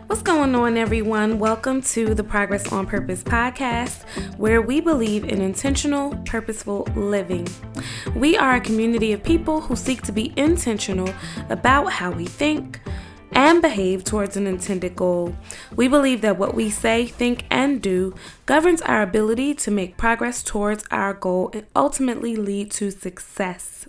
What's going on, everyone? Welcome to the Progress on Purpose podcast, where we believe in intentional, purposeful living. We are a community of people who seek to be intentional about how we think and behave towards an intended goal. We believe that what we say, think, and do governs our ability to make progress towards our goal and ultimately lead to success.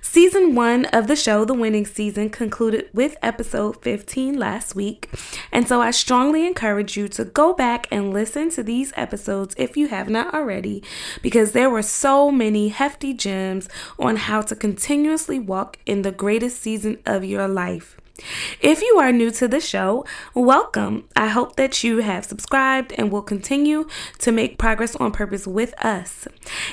Season 1 of the show, The Winning Season, concluded with episode 15 last week. And so I strongly encourage you to go back and listen to these episodes if you have not already, because there were so many hefty gems on how to continuously walk in the greatest season of your life. If you are new to the show, welcome. I hope that you have subscribed and will continue to make progress on purpose with us.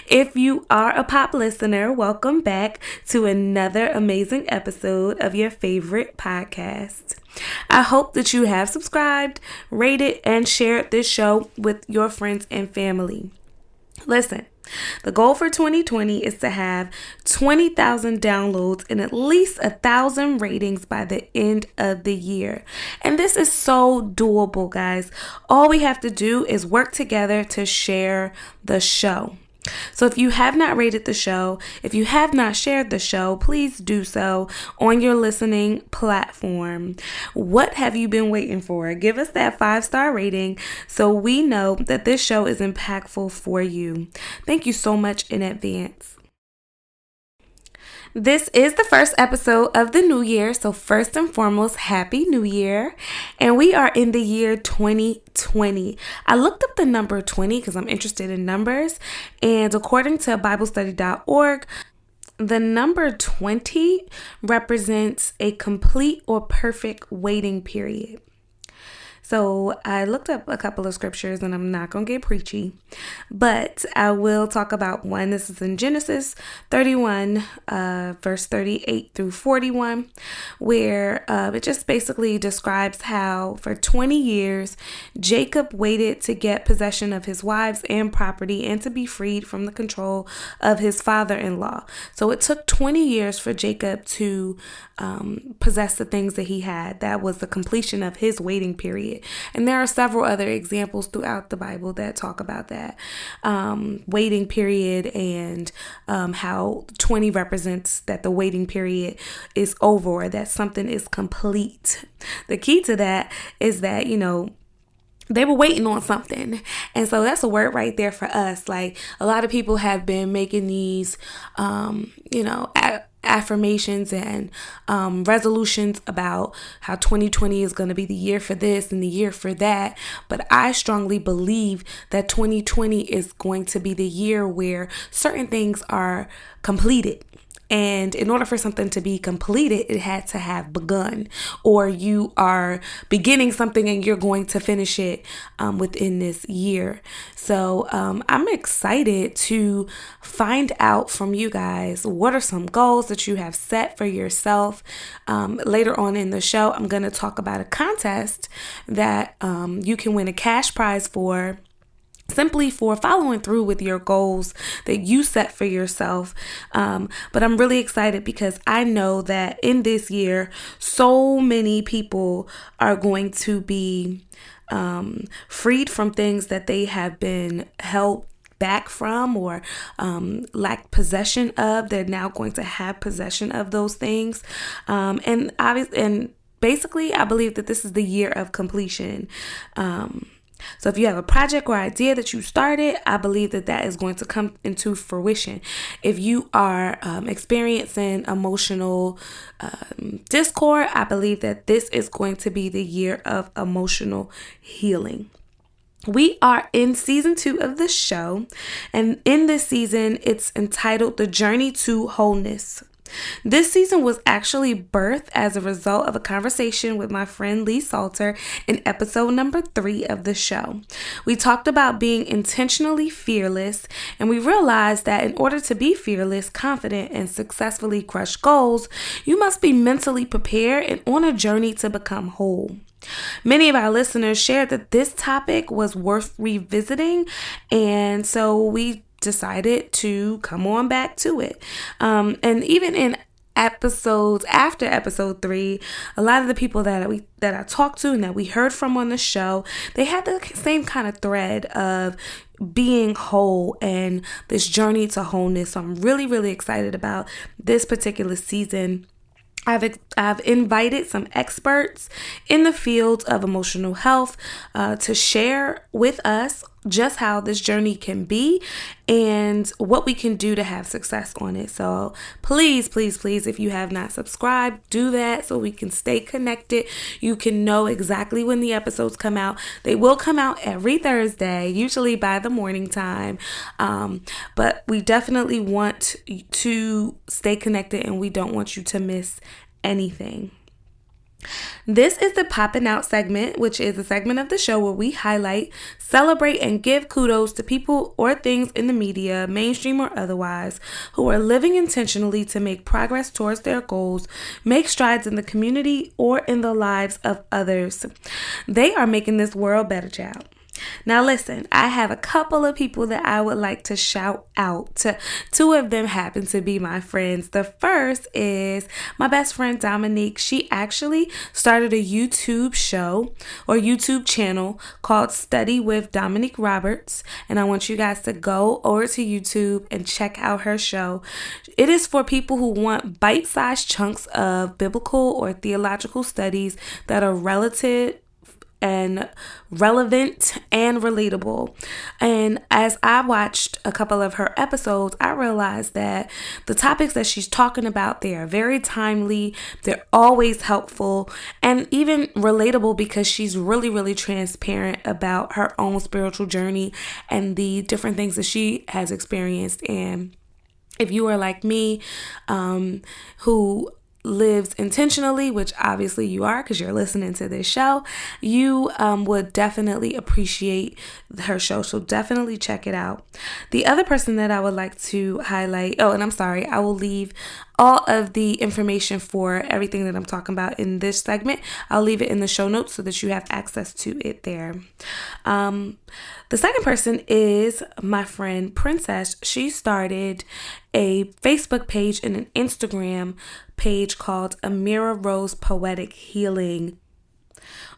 If you are a pop listener, welcome back to another amazing episode of your favorite podcast. I hope that you have subscribed, rated, and shared this show with your friends and family. Listen, the goal for 2020 is to have 20,000 downloads and at least 1,000 ratings by the end of the year. And this is so doable, guys. All we have to do is work together to share the show. So if you have not rated the show, if you have not shared the show, please do so on your listening platform. What have you been waiting for? Give us that 5-star rating so we know that this show is impactful for you. Thank you so much in advance. This is the first episode of the new year, so first and foremost, Happy New Year. And we are in the year 2020. I looked up the number 20 because I'm interested in numbers, and according to BibleStudy.org, the number 20 represents a complete or perfect waiting period. So I looked up a couple of scriptures, and I'm not going to get preachy, but I will talk about one. This is in Genesis 31, verse 38 through 41, where it just basically describes how for 20 years, Jacob waited to get possession of his wives and property and to be freed from the control of his father-in-law. So it took 20 years for Jacob to possess the things that he had. That was the completion of his waiting period. And there are several other examples throughout the Bible that talk about that waiting period and how 20 represents that the waiting period is over or that something is complete. The key to that is that, they were waiting on something. And so that's a word right there for us. Like, a lot of people have been making these, affirmations and resolutions about how 2020 is going to be the year for this and the year for that. But I strongly believe that 2020 is going to be the year where certain things are completed. And in order for something to be completed, it had to have begun, or you are beginning something and you're going to finish it within this year. So I'm excited to find out from you guys, what are some goals that you have set for yourself? Later on in the show, I'm going to talk about a contest that you can win a cash prize for, simply for following through with your goals that you set for yourself. But I'm really excited because I know that in this year, so many people are going to be freed from things that they have been held back from or lack possession of. They're now going to have possession of those things. And basically, I believe that this is the year of completion. So if you have a project or idea that you started, I believe that that is going to come into fruition. If you are experiencing emotional discord, I believe that this is going to be the year of emotional healing. We are in season 2 of the show, and in this season, it's entitled The Journey to Wholeness. This season was actually birthed as a result of a conversation with my friend Lee Salter in episode number 3 of the show. We talked about being intentionally fearless, and we realized that in order to be fearless, confident, and successfully crush goals, you must be mentally prepared and on a journey to become whole. Many of our listeners shared that this topic was worth revisiting, and so we decided to come on back to it. And even in episodes after episode 3, a lot of the people that I talked to and that we heard from on the show, they had the same kind of thread of being whole and this journey to wholeness. So I'm really, really excited about this particular season. I've invited some experts in the field of emotional health to share with us just how this journey can be and what we can do to have success on it. So please, if you have not subscribed, do that so we can stay connected. You can know exactly when the episodes come out. They will come out every Thursday, usually by the morning time. But we definitely want to stay connected and we don't want you to miss anything. This is the Poppin' Out segment, which is a segment of the show where we highlight, celebrate, and give kudos to people or things in the media, mainstream or otherwise, who are living intentionally to make progress towards their goals, make strides in the community or in the lives of others. They are making this world better, child. Now listen, I have a couple of people that I would like to shout out. Two of them happen to be my friends. The first is my best friend Dominique. She actually started a YouTube show or YouTube channel called Study with Dominique Roberts. And I want you guys to go over to YouTube and check out her show. It is for people who want bite-sized chunks of biblical or theological studies that are relative and relevant and relatable. And as I watched a couple of her episodes, I realized that the topics that she's talking about, they are very timely, they're always helpful, and even relatable because she's really, really transparent about her own spiritual journey and the different things that she has experienced. And if you are like me, who lives intentionally, which obviously you are because you're listening to this show, you would definitely appreciate her show. So definitely check it out. The other person that I would like to highlight, and I'm sorry, I will leave all of the information for everything that I'm talking about in this segment. I'll leave it in the show notes so that you have access to it there. The second person is my friend Princess. She started a Facebook page and an Instagram page called Amira Rose Poetic Healing.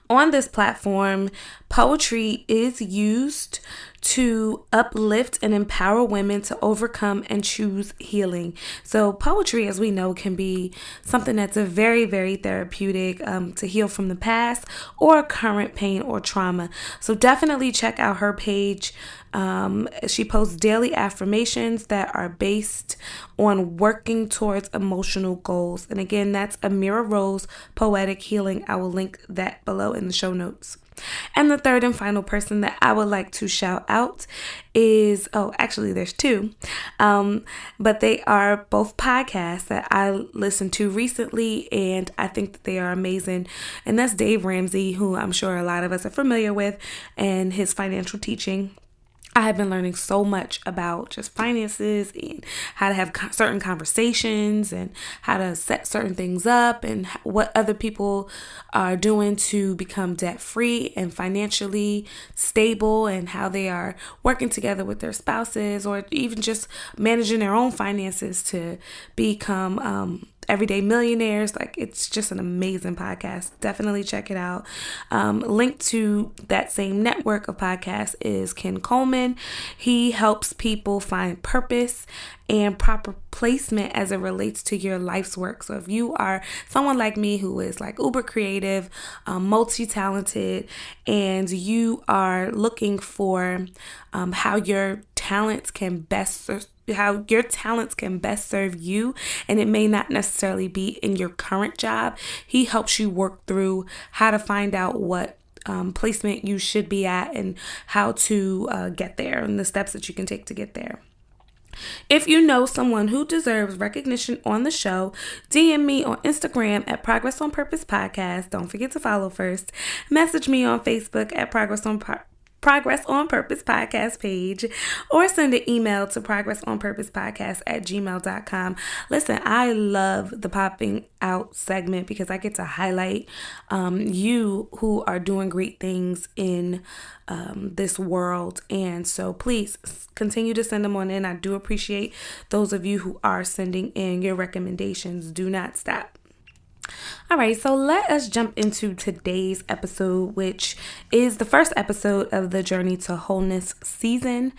On this platform, poetry is used to uplift and empower women to overcome and choose healing. So poetry, as we know, can be something that's a very, very therapeutic to heal from the past or current pain or trauma. So definitely check out her page. She posts daily affirmations that are based on working towards emotional goals. And again, that's Amira Rose Poetic Healing. I will link that below in the show notes. And the third and final person that I would like to shout out is, actually there's two, but they are both podcasts that I listened to recently and I think that they are amazing. And that's Dave Ramsey, who I'm sure a lot of us are familiar with, and his financial teaching. I have been learning so much about just finances and how to have certain conversations and how to set certain things up and what other people are doing to become debt free and financially stable and how they are working together with their spouses or even just managing their own finances to become everyday millionaires. Like, it's just an amazing podcast. Definitely check it out. Linked to that same network of podcasts is Ken Coleman. He helps people find purpose and proper placement as it relates to your life's work. So if you are someone like me who is like uber creative, multi-talented, and you are looking for how your talents can best serve you, and it may not necessarily be in your current job, he helps you work through how to find out what placement you should be at and how to get there and the steps that you can take to get there. If you know someone who deserves recognition on the show, DM me on Instagram at Progress on Purpose Podcast. Don't forget to follow first. Message me on Facebook at Progress on Progress on Purpose podcast page, or send an email to progressonpurposepodcast@gmail.com. Listen, I love the popping out segment because I get to highlight you who are doing great things in this world. And so please continue to send them on in. I do appreciate those of you who are sending in your recommendations. Do not stop. All right, so let us jump into today's episode, which is the first episode of the Journey to Wholeness season.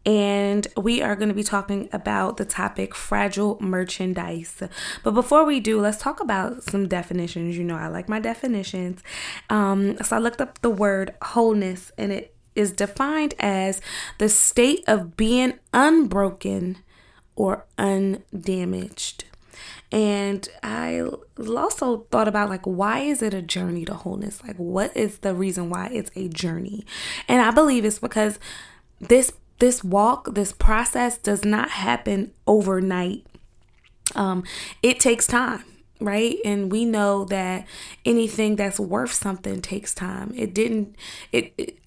And we are going to be talking about the topic fragile merchandise. But before we do, let's talk about some definitions. You know, I like my definitions. So I looked up the word wholeness, and it is defined as the state of being unbroken or undamaged. And I also thought about, like, why is it a journey to wholeness? Like, what is the reason why it's a journey? And I believe it's because this walk, this process does not happen overnight. It takes time, right? And we know that anything that's worth something takes time.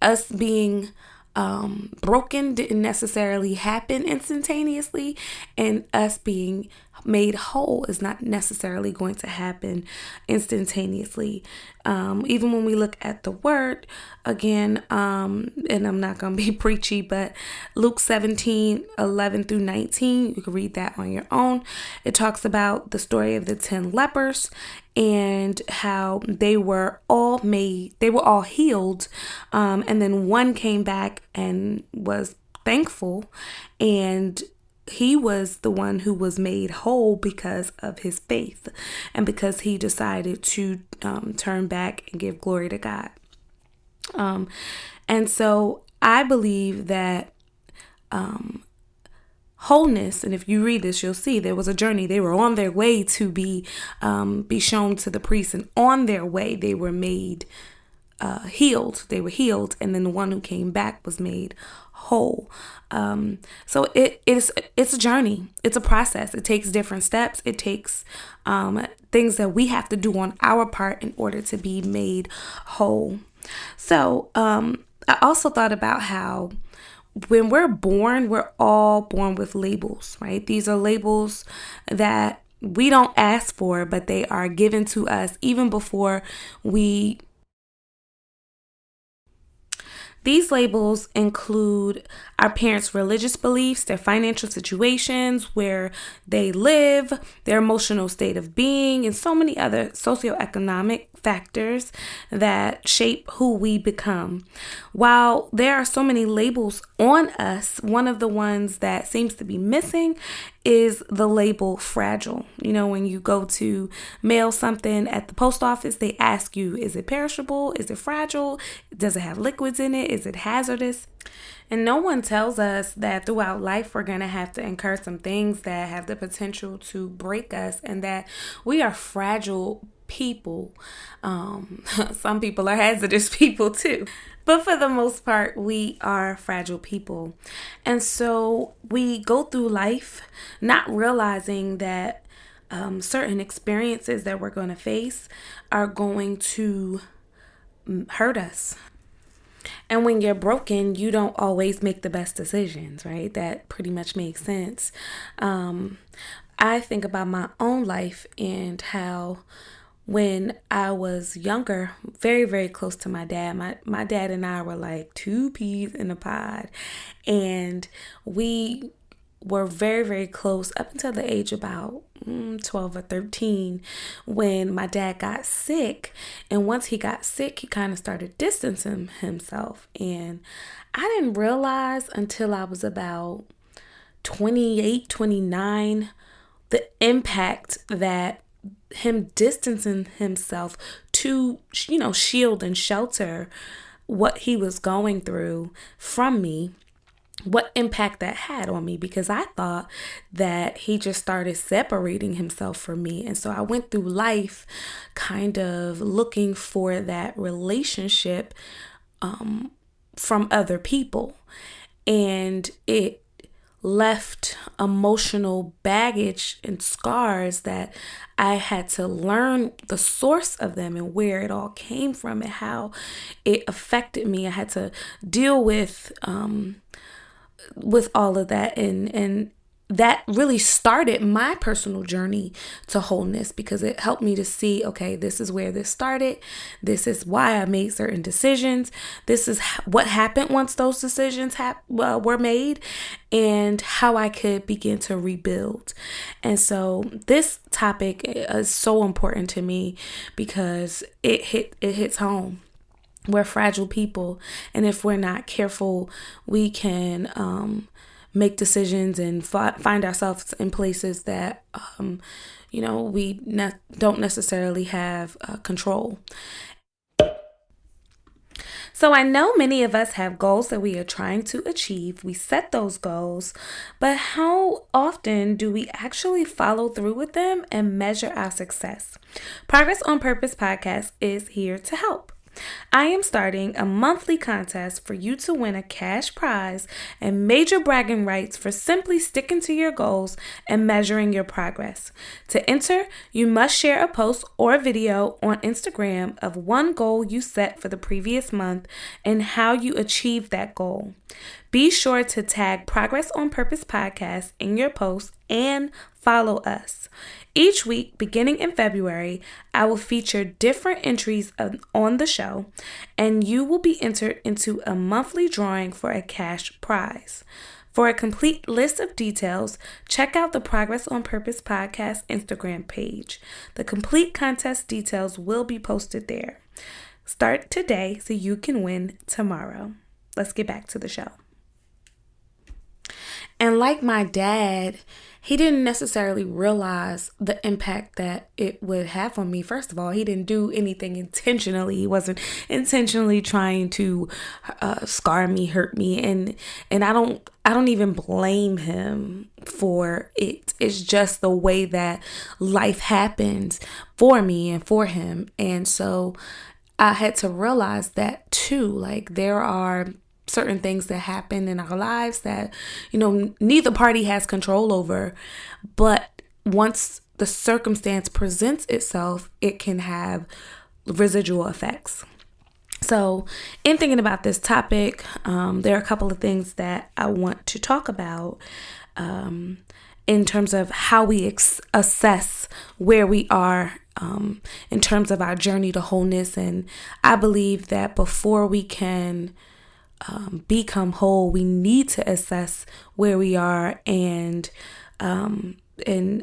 Us being broken didn't necessarily happen instantaneously, and us being made whole is not necessarily going to happen instantaneously. Even when we look at the word again, and I'm not going to be preachy, but Luke 17:11-19, you can read that on your own. It talks about the story of the 10 lepers and how they were all healed. And then one came back and was thankful, and he was the one who was made whole because of his faith and because he decided to turn back and give glory to God. And so I believe that wholeness, and if you read this, you'll see there was a journey. They were on their way to be shown to the priest, and on their way they were made healed. They were healed, and then the one who came back was made whole. So it's a journey. It's a process. It takes different steps. It takes things that we have to do on our part in order to be made whole. So I also thought about how when we're born, we're all born with labels, right? These are labels that we don't ask for, but they are given to us even before we. These labels include our parents' religious beliefs, their financial situations, where they live, their emotional state of being, and so many other socioeconomic factors that shape who we become. While there are so many labels on us, one of the ones that seems to be missing is the label fragile. You know, when you go to mail something at the post office, they ask you, is it perishable? Is it fragile? Does it have liquids in it? Is it hazardous? And no one tells us that throughout life we're going to have to incur some things that have the potential to break us, and that we are fragile people. Some people are hazardous people too. But for the most part, we are fragile people. And so we go through life not realizing that certain experiences that we're going to face are going to hurt us. And when you're broken, you don't always make the best decisions, right? That pretty much makes sense. I think about my own life and how when I was younger, very, very close to my dad, my dad and I were like two peas in a pod. And we were very, very close up until the age about 12 or 13 when my dad got sick. And once he got sick, he kind of started distancing himself. And I didn't realize until I was about 28, 29, the impact that him distancing himself to, shield and shelter what he was going through from me, what impact that had on me, because I thought that he just started separating himself from me. And so I went through life kind of looking for that relationship from other people. And it left emotional baggage and scars that I had to learn the source of them and where it all came from and how it affected me. I had to deal with all of that, and that really started my personal journey to wholeness, because it helped me to see, okay, this is where this started. This is why I made certain decisions. This is what happened once those decisions were made, and how I could begin to rebuild. And so this topic is so important to me because it hits home. We're fragile people, and if we're not careful, we can make decisions and find ourselves in places that, we don't necessarily have control. So I know many of us have goals that we are trying to achieve. We set those goals, but how often do we actually follow through with them and measure our success? Progress on Purpose podcast is here to help. I am starting a monthly contest for you to win a cash prize and major bragging rights for simply sticking to your goals and measuring your progress. To enter, you must share a post or video on Instagram of one goal you set for the previous month and how you achieved that goal. Be sure to tag Progress on Purpose podcast in your post and follow us. Each week, beginning in February, I will feature different entries on the show, and you will be entered into a monthly drawing for a cash prize. For a complete list of details, check out the Progress on Purpose podcast Instagram page. The complete contest details will be posted there. Start today so you can win tomorrow. Let's get back to the show. And like my dad, he didn't necessarily realize the impact that it would have on me. First of all, he didn't do anything intentionally. He wasn't intentionally trying to scar me, hurt me, and I don't even blame him for it. It's just the way that life happens for me and for him. And so I had to realize that too. Like, there are certain things that happen in our lives that, neither party has control over. But once the circumstance presents itself, it can have residual effects. So in thinking about this topic, there are a couple of things that I want to talk about in terms of how we assess where we are in terms of our journey to wholeness. And I believe that before we can become whole, we need to assess where we are and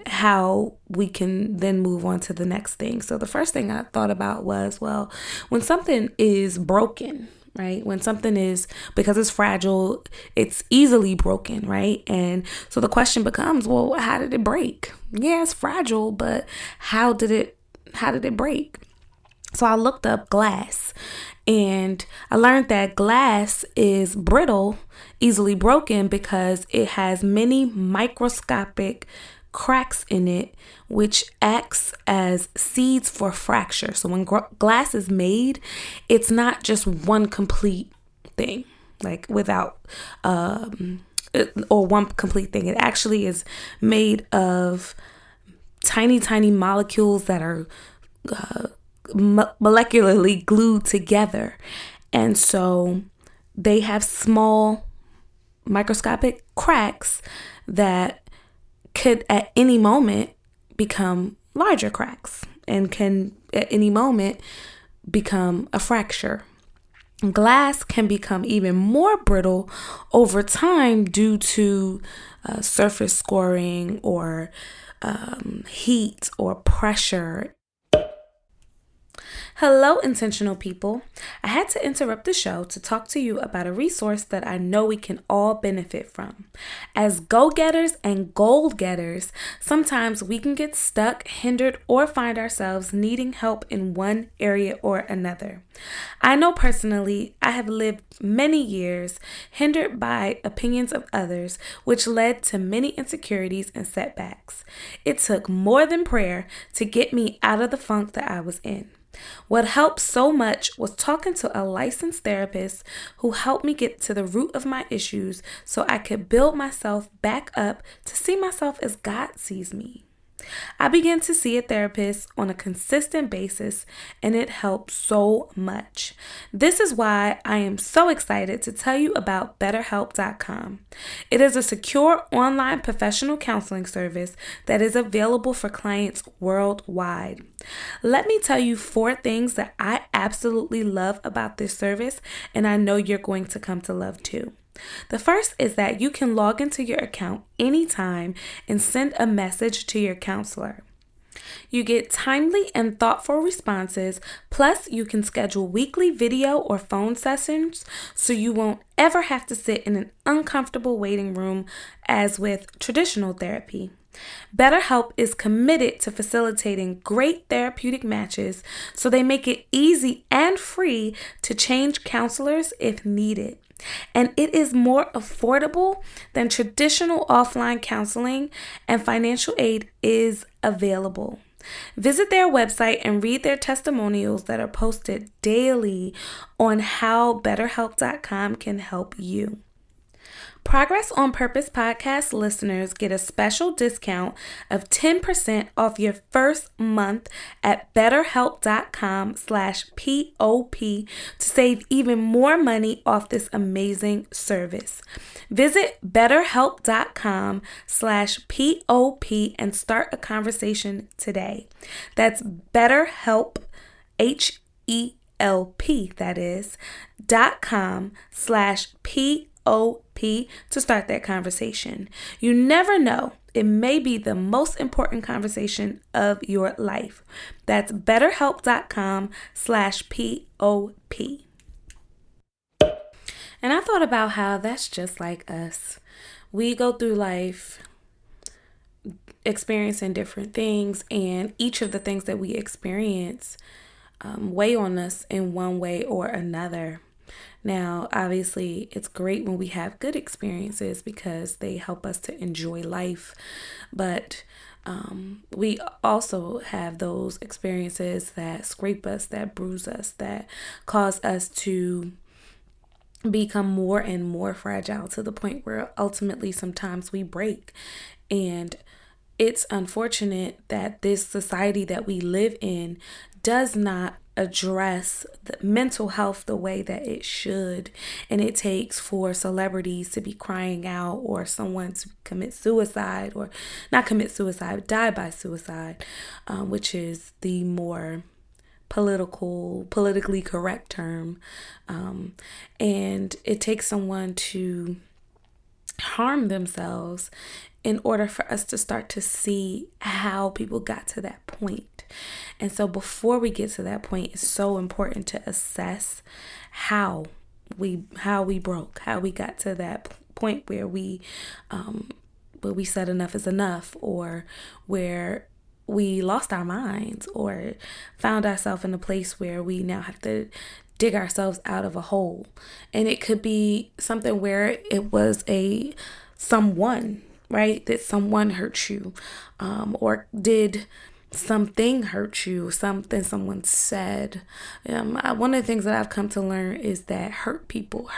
how we can then move on to the next thing. So the first thing I thought about was, well, when something is broken, right? When something is, because it's fragile, it's easily broken, right? And so the question becomes, well, how did it break? Yeah, it's fragile, but how did it break? So I looked up glass, and I learned that glass is brittle, easily broken, because it has many microscopic cracks in it, which acts as seeds for fracture. So when glass is made, it's not just one complete thing, like without or one complete thing. It actually is made of tiny molecules that are molecularly glued together. And so they have small microscopic cracks that could at any moment become larger cracks and can at any moment become a fracture. Glass can become even more brittle over time due to surface scoring or heat or pressure. Hello, intentional people. I had to interrupt the show to talk to you about a resource that I know we can all benefit from. As go-getters and goal-getters, sometimes we can get stuck, hindered, or find ourselves needing help in one area or another. I know personally, I have lived many years hindered by opinions of others, which led to many insecurities and setbacks. It took more than prayer to get me out of the funk that I was in. What helped so much was talking to a licensed therapist who helped me get to the root of my issues so I could build myself back up to see myself as God sees me. I began to see a therapist on a consistent basis, and it helped so much. This is why I am so excited to tell you about BetterHelp.com. It is a secure online professional counseling service that is available for clients worldwide. Let me tell you 4 things that I absolutely love about this service, and I know you're going to come to love too. The first is that you can log into your account anytime and send a message to your counselor. You get timely and thoughtful responses, plus you can schedule weekly video or phone sessions so you won't ever have to sit in an uncomfortable waiting room as with traditional therapy. BetterHelp is committed to facilitating great therapeutic matches, so they make it easy and free to change counselors if needed. And it is more affordable than traditional offline counseling, and financial aid is available. Visit their website and read their testimonials that are posted daily on how BetterHelp.com can help you. Progress on Purpose podcast listeners get a special discount of 10% off your first month at betterhelp.com/POP to save even more money off this amazing service. Visit betterhelp.com/POP and start a conversation today. That's BetterHelp, HELP, that is, .com/POP to start that conversation. You never know. It may be the most important conversation of your life. That's betterhelp.com/POP. And I thought about how that's just like us. We go through life experiencing different things, and each of the things that we experience weigh on us in one way or another. Now, obviously, it's great when we have good experiences because they help us to enjoy life. But we also have those experiences that scrape us, that bruise us, that cause us to become more and more fragile to the point where ultimately sometimes we break. And it's unfortunate that this society that we live in does not address the mental health the way that it should. And it takes for celebrities to be crying out, or someone to commit suicide, or not commit suicide, die by suicide, which is the more politically correct term. And it takes someone to harm themselves in order for us to start to see how people got to that point. And so before we get to that point, it's so important to assess how we broke, how we got to that point where we said enough is enough, or where we lost our minds, or found ourselves in a place where we now have to dig ourselves out of a hole. And it could be something where it was someone, right? That someone hurt you, or did something hurt you, something someone said. One of the things that I've come to learn is that hurt people.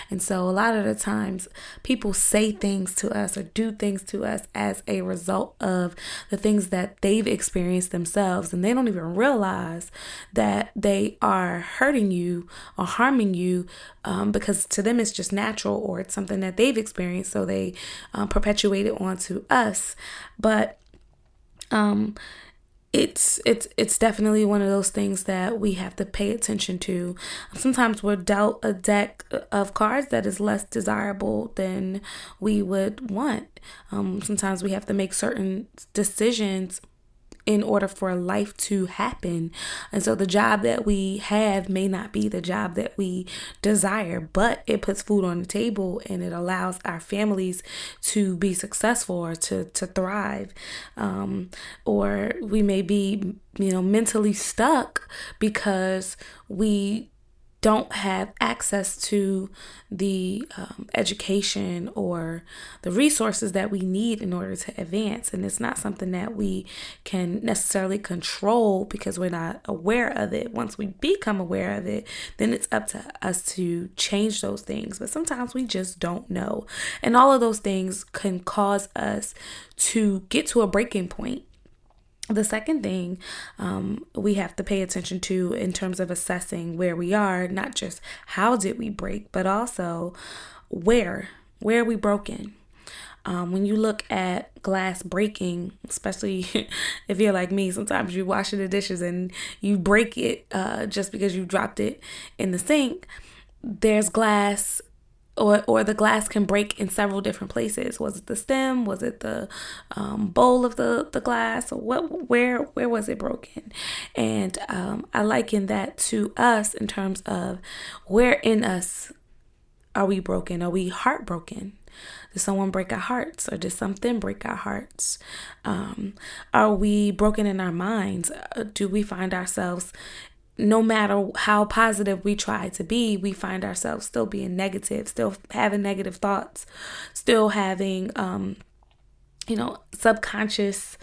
And so a lot of the times people say things to us or do things to us as a result of the things that they've experienced themselves, and they don't even realize that they are hurting you or harming you, because to them it's just natural, or it's something that they've experienced, so they perpetuate it onto us. But it's definitely one of those things that we have to pay attention to. Sometimes we're dealt a deck of cards that is less desirable than we would want. Sometimes we have to make certain decisions in order for life to happen. And so the job that we have may not be the job that we desire, but it puts food on the table, and it allows our families to be successful or to thrive. Or we may be, mentally stuck because we don't have access to the education or the resources that we need in order to advance. And it's not something that we can necessarily control because we're not aware of it. Once we become aware of it, then it's up to us to change those things. But sometimes we just don't know. And all of those things can cause us to get to a breaking point. The second thing we have to pay attention to in terms of assessing where we are, not just how did we break, but also where are we broken? When you look at glass breaking, especially if you're like me, sometimes you're washing the dishes and you break it just because you dropped it in the sink. There's glass or the glass can break in several different places. Was it the stem? Was it the bowl of the glass? Or where was it broken? And I liken that to us in terms of where in us are we broken? Are we heartbroken? Did someone break our hearts, or did something break our hearts? Are we broken in our minds? Do we find ourselves, no matter how positive we try to be, we find ourselves still being negative, still having negative thoughts, still having, subconscious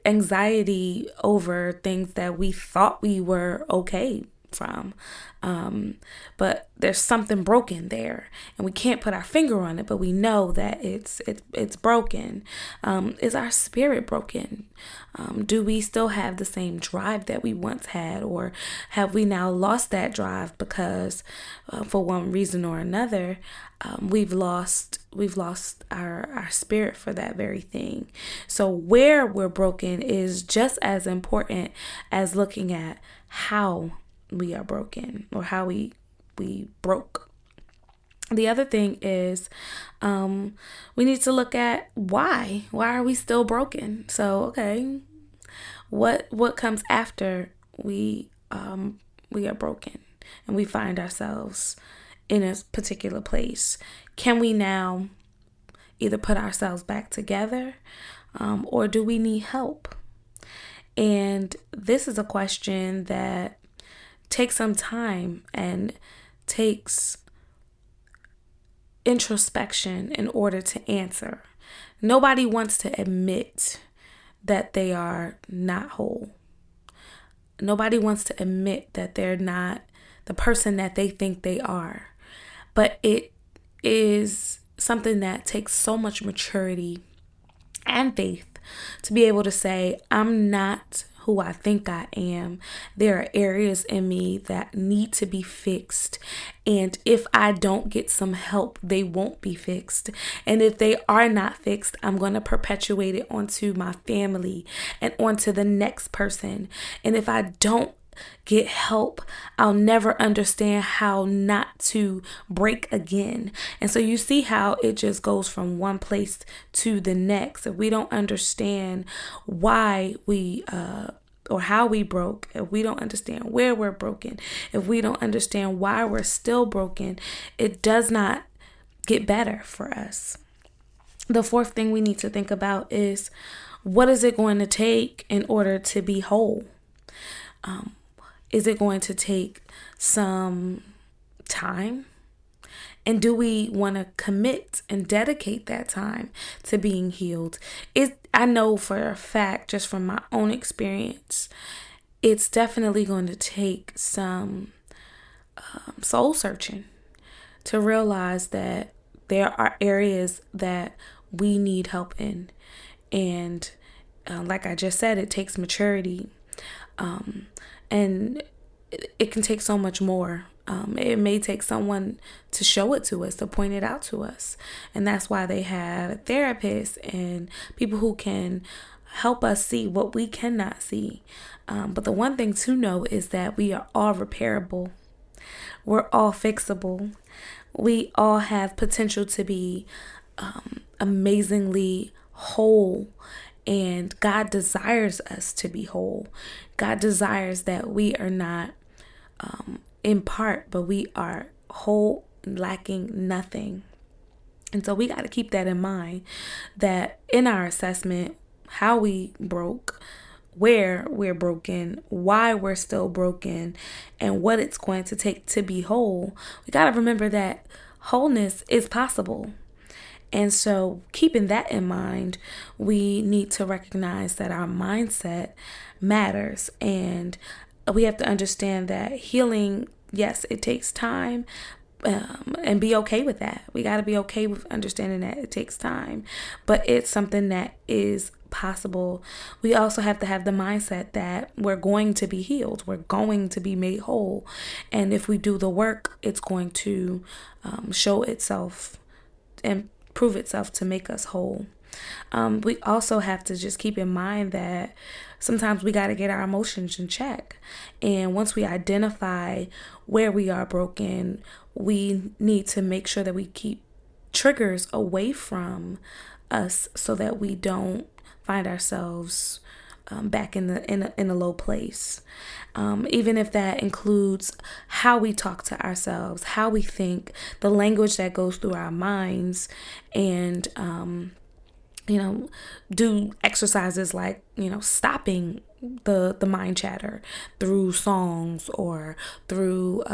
anxiety over things that we thought we were okay from. But there's something broken there, and we can't put our finger on it, but we know that it's broken. Is our spirit broken? Do we still have the same drive that we once had, or have we now lost that drive because for one reason or another, we've lost our spirit for that very thing. So where we're broken is just as important as looking at how we are broken, or how we broke. The other thing is we need to look at why are we still broken. So okay, what comes after we are broken and we find ourselves in a particular place? Can we now either put ourselves back together, or do we need help? And this is a question that takes some time and takes introspection in order to answer. Nobody wants to admit that they are not whole. Nobody wants to admit that they're not the person that they think they are. But it is something that takes so much maturity and faith to be able to say, I'm not who I think I am. There are areas in me that need to be fixed. And if I don't get some help, they won't be fixed. And if they are not fixed, I'm going to perpetuate it onto my family and onto the next person. And if I don't get help, I'll never understand how not to break again. And so you see how it just goes from one place to the next. If we don't understand why we or how we broke, if we don't understand where we're broken, if we don't understand why we're still broken, it does not get better for us. The fourth thing we need to think about is, what is it going to take in order to be whole? Is it going to take some time? And do we want to commit and dedicate that time to being healed? I know for a fact, just from my own experience, it's definitely going to take some soul searching to realize that there are areas that we need help in. And like I just said, it takes maturity. And it can take so much more. It may take someone to show it to us, to point it out to us. And that's why they have therapists and people who can help us see what we cannot see. But the one thing to know is that we are all repairable. We're all fixable. We all have potential to be amazingly whole. And God desires us to be whole. God desires that we are not in part, but we are whole, lacking nothing. And so we got to keep that in mind, that in our assessment, how we broke, where we're broken, why we're still broken, and what it's going to take to be whole, we got to remember that wholeness is possible. And so, keeping that in mind, we need to recognize that our mindset matters. And we have to understand that healing, yes, it takes time, and be okay with that. We got to be okay with understanding that it takes time, but it's something that is possible. We also have to have the mindset that we're going to be healed. We're going to be made whole. And if we do the work, it's going to show itself and prove itself to make us whole. We also have to just keep in mind that sometimes we got to get our emotions in check. And once we identify where we are broken, we need to make sure that we keep triggers away from us so that we don't find ourselves back in a low place. Even if that includes how we talk to ourselves, how we think, the language that goes through our minds, and do exercises like, stopping the mind chatter through songs or through,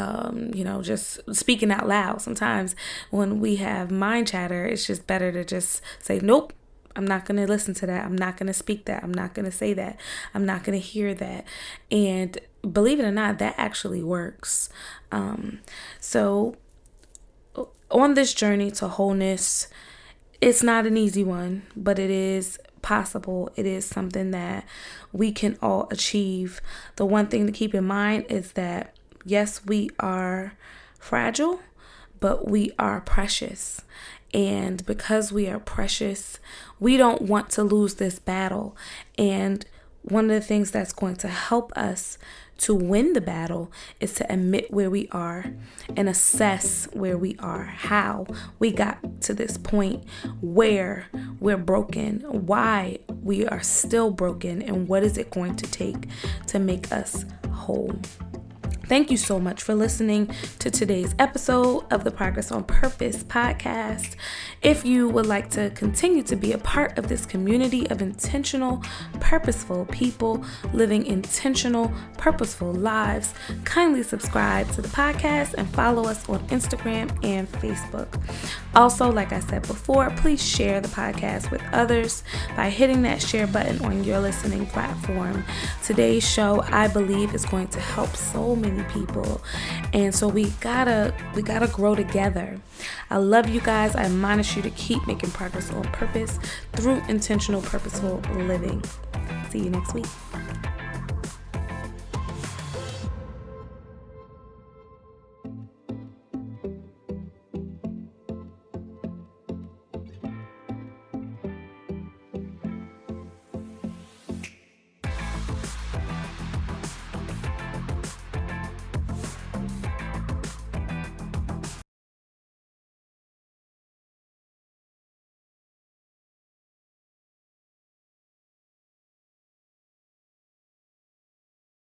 just speaking out loud. Sometimes when we have mind chatter, it's just better to just say, nope, I'm not going to listen to that. I'm not going to speak that. I'm not going to say that. I'm not going to hear that. And believe it or not, that actually works. So on this journey to wholeness, it's not an easy one, but it is possible. It is something that we can all achieve. The one thing to keep in mind is that, yes, we are fragile, but we are precious. And because we are precious, we don't want to lose this battle. And one of the things that's going to help us to win the battle is to admit where we are and assess where we are, how we got to this point, where we're broken, why we are still broken, and what is it going to take to make us whole. Thank you so much for listening to today's episode of the Progress on Purpose podcast. If you would like to continue to be a part of this community of intentional, purposeful people living intentional, purposeful lives, kindly subscribe to the podcast and follow us on Instagram and Facebook. Also, like I said before, please share the podcast with others by hitting that share button on your listening platform. Today's show, I believe, is going to help so many people, and so we gotta grow together. I love you guys. I admonish you to keep making progress on purpose through intentional, purposeful living. See you next week.